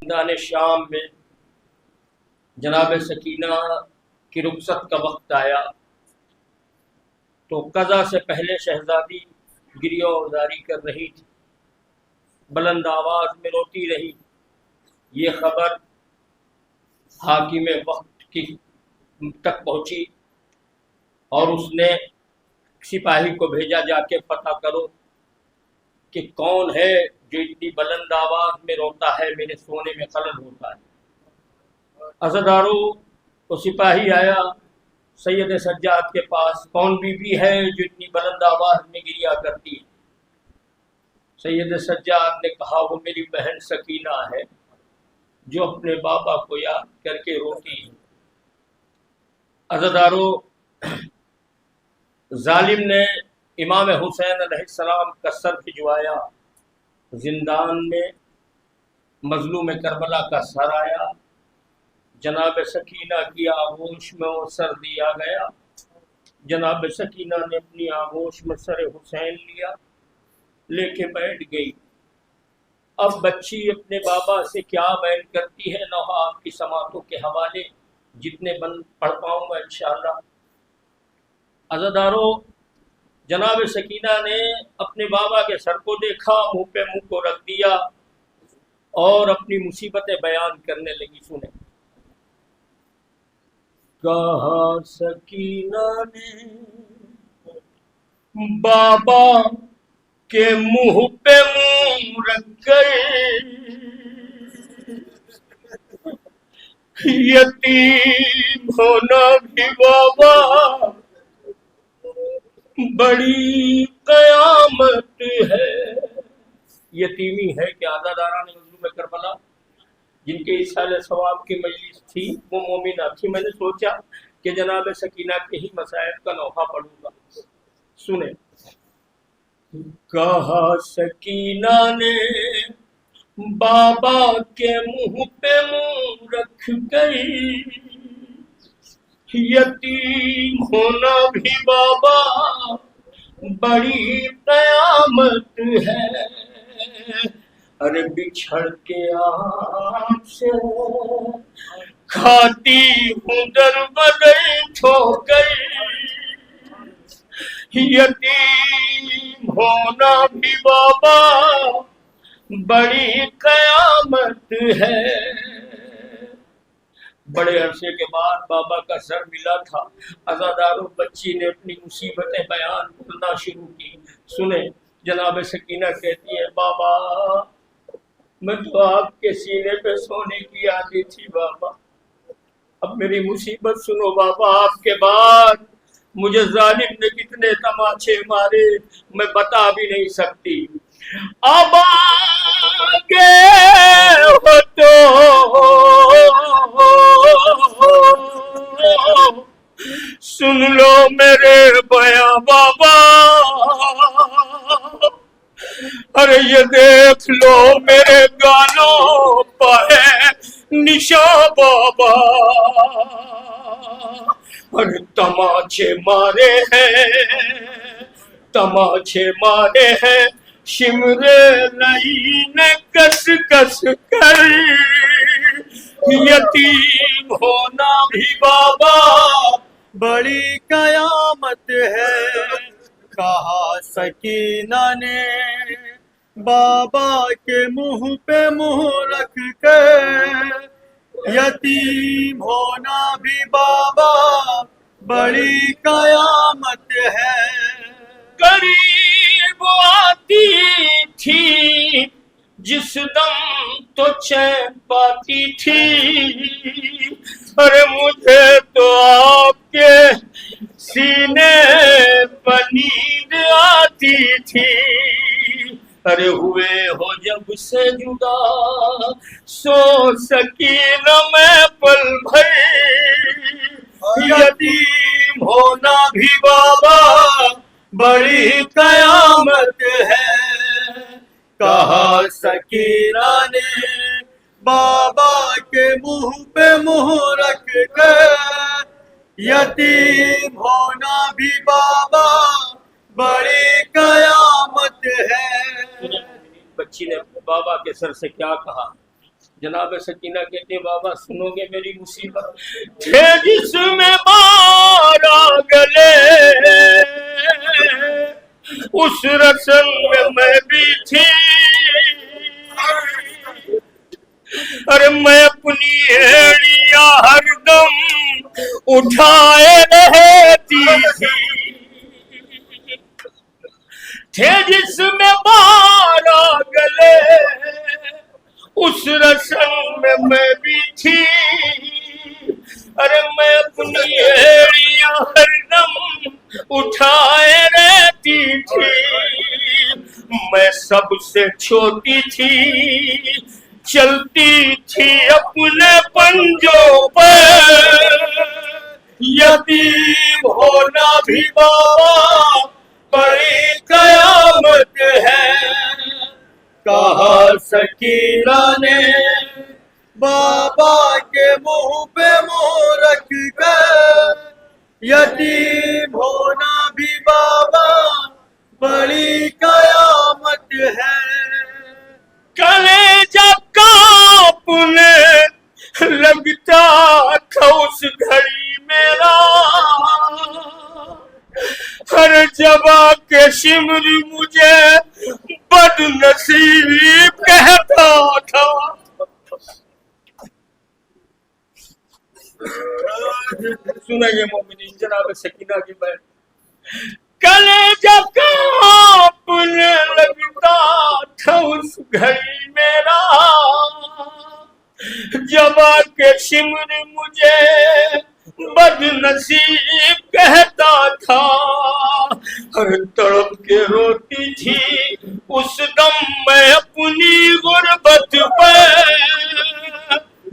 मैदान शाम में जनाब सकीना की रुखसत का वक्त आया तो कज़ा से पहले शहजादी गिरिया उजारी कर रही थी, बुलंद आवाज में रोती रही। ये खबर हाकिम वक्त की तक पहुंची और उसने सिपाही को भेजा, जाके पता करो कि कौन है जो इतनी बुलंद आवाज में रोता है, मेरे सोने में खलल होता है। अज़दारो तो सिपाही आया सैयद सज्जाद के पास, कौन बीबी है जो इतनी बुलंद आवाज में गिरिया करती है? सैयद सज्जाद ने कहा, वो मेरी बहन सकीना है जो अपने बाबा को याद करके रोती है। अज़दारो, जालिम ने इमाम हुसैन अलैहिस्सलाम का सर भिजवाया, जिंदान में मजलूम करबला का सर आया, जनाब सकीना की आगोश में वो सर दिया गया। जनाब सकीना ने अपनी आगोश में सर हुसैन लिया, लेके बैठ गई। अब बच्ची अपने बाबा से क्या बयान करती है, ना आपकी समातों के हवाले जितने बंद पढ़ पाऊंगा इंशाअल्लाह। अज़दारो, जनाब सकीना ने अपने बाबा के सर को देखा, मुंह पे मुंह को रख दिया और अपनी मुसीबतें बयान करने लगी। सुने, कहा सकीना ने बाबा के मुंह पे मुंह रख कर, यतीम होना भी बाबा बड़ी कयामत है। यतीमी है कि आज़ादारा ने मजलूम करबला जिनके इस साल सवाब की मजलिस थी वो मोमिना थी। मैंने सोचा कि जनाब सकीना के ही मसाइल का नौहा पढ़ूंगा। सुने, कहा सकीना ने बाबा के मुंह पे मुंह रख गई, यतीम होना भी बाबा बड़ी कयामत है। अरे बिछड़ के आपसे खाती हूँ दर बदर ठोकर, यतीम होना भी बाबा बड़ी कयामत है। बड़े अरसे के बाद बाबा का सर मिला था। अज़ादारों, बच्ची ने अपनी मुसीबतें बयान करना शुरू की। सुने, जनाब सकीना कहती है, बाबा मैं तो आपके सीने पे सोने की आदि थी बाबा, अब मेरी मुसीबत सुनो बाबा। आपके बाद मुझे जालिम ने कितने तमाचे मारे मैं बता भी नहीं सकती। अब आगे हो तो सुन लो मेरे बया बाबा, अरे ये देख लो मेरे गालों पर है निशा बाबा, अरे तमाचे मारे हैं, तमाचे मारे हैं शिमरे लई ने कस कस कर, यतीम होना भी बाबा बड़ी कयामत है। कहा सकीना ने बाबा के मुंह पे मुंह रख कर, यतीम होना भी बाबा बड़ी कयामत है। करीब आती थी जिस दम तो चैन पाती थी, अरे मुझे तो आपके सीने पर नींद आती थी, अरे हुए हो जब से जुदा सो सकी न मैं पल भर, यतीम होना भी बाबा बड़ी कयामत है। कहा सकीना ने बाबा के मुंह पे मुंह रख कर, यतीम होना भी बाबा बड़ी कयामत है। बच्ची ने बाबा के सर से क्या कहा, जनाब सकीना कहते बाबा सुनोगे मेरी मुसीबत, थे जिसमें 12 गले, उस रस्म में मैं भी थी। अरे मैं अपनी एड़ियां हरदम उठाए रहती थी, थे जिसमें 12 गले, उस रस्म में मैं भी थी। अरे मैं अपनी एड़ियां हरदम उठाए रहती थी, मैं सबसे छोटी थी, चलती थी अपने पंजों पर। यतीम होना भी बाबा बड़ी कयामत है, कहा सकीना ने बाबा के मुंह पे मुंह रख कर, यतीम होना भी बाबा बड़ी कयामत है। कलेजा कांपने लगता था उस घड़ी मेरा, हर जबा के शिमर मुझे बदनसीब कहता था। सुनेंगे मोमिनीन जनाब सकीना की बात। कलेजा कांपने लगता था उस घड़ी मेरा, जबा के शिमर मुझे बदनसीब कहता था। हर तड़प के रोती थी उस दम मैं अपनी गुर्बत पे।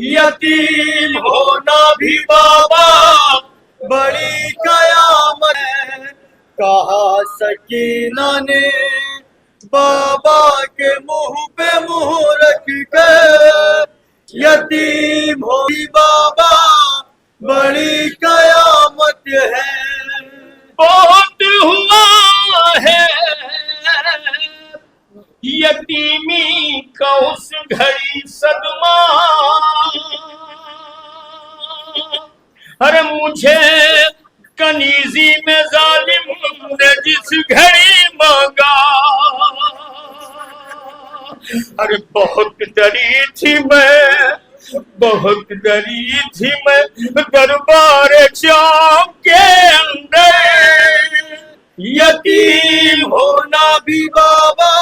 यतीम होना भी बाबा बड़ी कयामत है, कहा सकीना ने बाबा के मुंह पे मुंह रख कर। यतीम हो भी बाबा बड़ी कयामत है। बहुत हुआ है यतीमी का उस घड़ी सदमा, अरे मुझे कनीजी में जालिम ने जिस घड़ी मांगा, अरे बहुत डरी थी मैं, बहुत डरी थी मैं दरबार शाम के अंदर। यतीम होना भी बाबा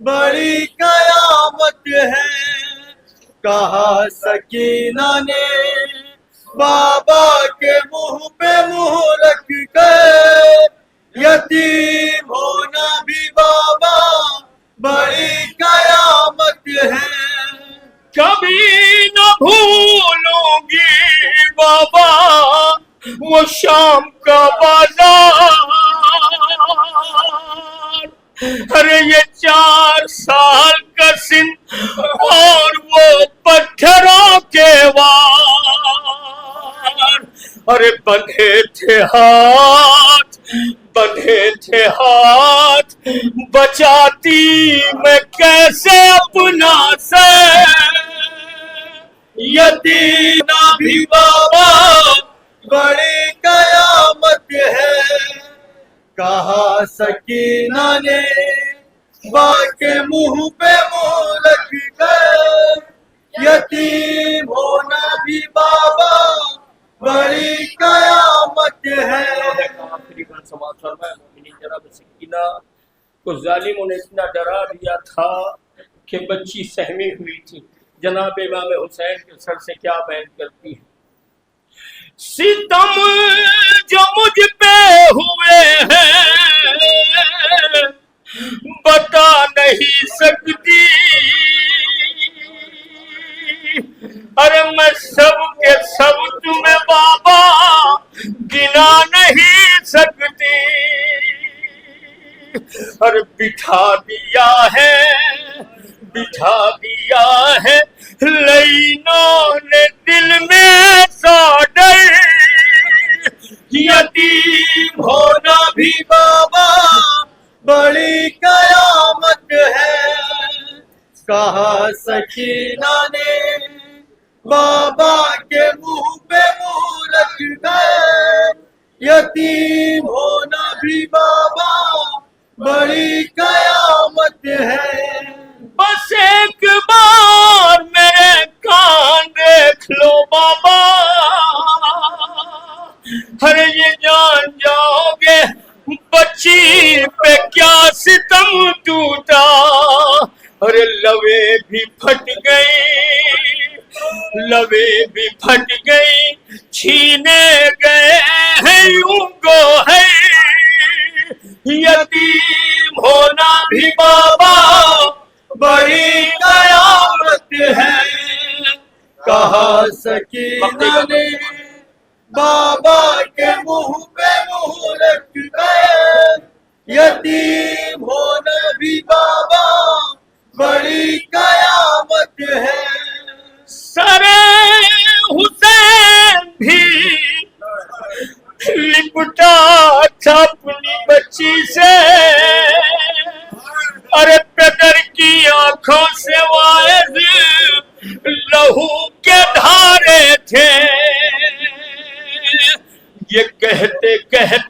बड़ी कयामत है, कहा सकीना ने बाबा के मुंह पे मुंह रख कर। यतीम होना भी बाबा बड़ी कयामत है। कभी न भूलूंगी बाबा वो शाम का बाजार, अरे ये 4 साल का सिन और वो पत्थरों के वार, अरे बंधे थे हाथ, बंधे थे हाथ, बचाती मैं कैसे अपना से। यतीम भी बाबा बड़ी कयामत है, कहा सकीना ने बाबा के मुंह पे मुंह रख कर। यतीम होना भी बाबा बड़ी कयामत है। आखिरी बार समाज फरमाया मोमिनीन जनाब सकीना को जालिमों ने इतना डरा दिया था कि बच्ची सहमी हुई थी। जनाब इमाम हुसैन के सर से क्या बयान करती है। सितम जो मुझ पे हुए हैं बता नहीं सकती, अरे मैं सब के सब तुम्हें बाबा गिना नहीं सकती। अरे बिठा दिया है, बिठा दिया है लईनों ने दिल में साडर। यतीम होना भी बाबा बड़ी कयामत है, कहा सकीना ने बाबा के मुंह पे मुंह रख गए। यतीम होना भी बाबा बड़ी कयामत है। बस एक बार मेरे कान देख लो बाबा, हर ये जान जाओगे बच्ची पे क्या सितम टूटा। अरे लवे भी फट गई, लवे भी फट गई, छीने गए हैं यूं गो है। यतीम होना भी बाबा बड़ी कयामत है। कहा सकीना ने बाबा के मुंह पे मुंह रख गए। यतीम होना भी बाबा बड़ी कयामत है। सरे हुसैन भी लिपटा था अपनी बच्ची से। अरे पेदर की आंखों से वायद लहू के धारे थे। ये कहते कहते